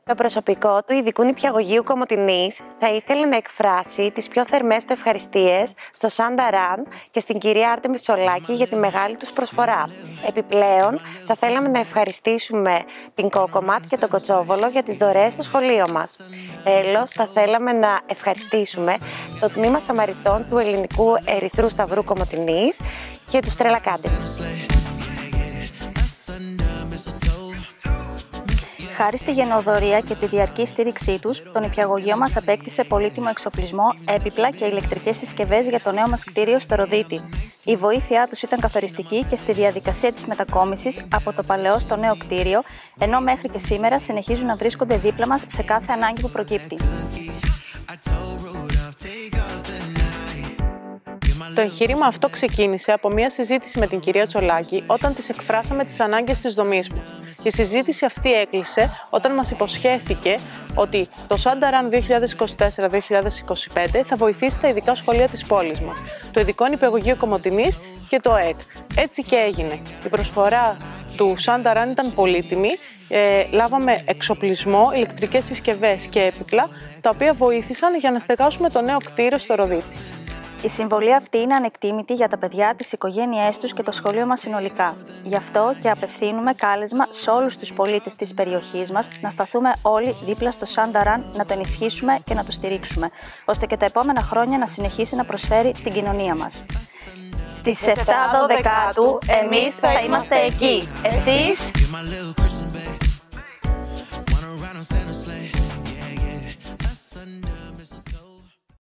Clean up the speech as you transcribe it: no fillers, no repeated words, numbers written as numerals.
Το προσωπικό του ειδικού νηπιαγωγείου Κομοτηνής θα ήθελε να εκφράσει τις πιο θερμές του ευχαριστίες στο Σανταράν και στην κυρία Άρτεμις Τσολάκη για τη μεγάλη τους προσφορά. Επιπλέον, θα θέλαμε να ευχαριστήσουμε την Κόκοματ και τον Κοτσόβολο για τις δωρεές στο σχολείο μας. Τέλος, θα θέλαμε να ευχαριστήσουμε το Τμήμα Σαμαριτών του Ελληνικού Ερυθρού Σταυρού Κομοτηνής και του Στρέλα Academy. Χάρη στη γενναιοδωρία και τη διαρκή στήριξή τους, το νηπιαγωγείο μας απέκτησε πολύτιμο εξοπλισμό, έπιπλα και ηλεκτρικές συσκευές για το νέο μας κτίριο στο Ροδίτη. Η βοήθειά τους ήταν καθοριστική και στη διαδικασία της μετακόμισης από το παλαιό στο νέο κτίριο, ενώ μέχρι και σήμερα συνεχίζουν να βρίσκονται δίπλα μας σε κάθε ανάγκη που προκύπτει. Το εγχείρημα αυτό ξεκίνησε από μια συζήτηση με την κυρία Τσολάκη όταν της εκφράσαμε τις ανάγκες της δομής μας. Η συζήτηση αυτή έκλεισε όταν μας υποσχέθηκε ότι το Σανταράν 2024-2025 θα βοηθήσει τα ειδικά σχολεία της πόλης μας, το Ειδικό Νηπιαγωγείο Κομοτηνής και το ΕΚ. Έτσι και έγινε. Η προσφορά του Σανταράν ήταν πολύτιμη. Λάβαμε εξοπλισμό, ηλεκτρικές συσκευές και έπιπλα, τα οποία βοήθησαν για να στεγάσουμε το νέο κτίριο στο Ροδίτη. Η συμβολή αυτή είναι ανεκτήμητη για τα παιδιά, τις οικογένειές τους και το σχολείο μας συνολικά. Γι' αυτό και απευθύνουμε κάλεσμα σε όλους τους πολίτες της περιοχής μας να σταθούμε όλοι δίπλα στο Σανταράν, να το ενισχύσουμε και να το στηρίξουμε, ώστε και τα επόμενα χρόνια να συνεχίσει να προσφέρει στην κοινωνία μας. Στις 7 Δεκάτου εμείς θα είμαστε εκεί. Εσείς...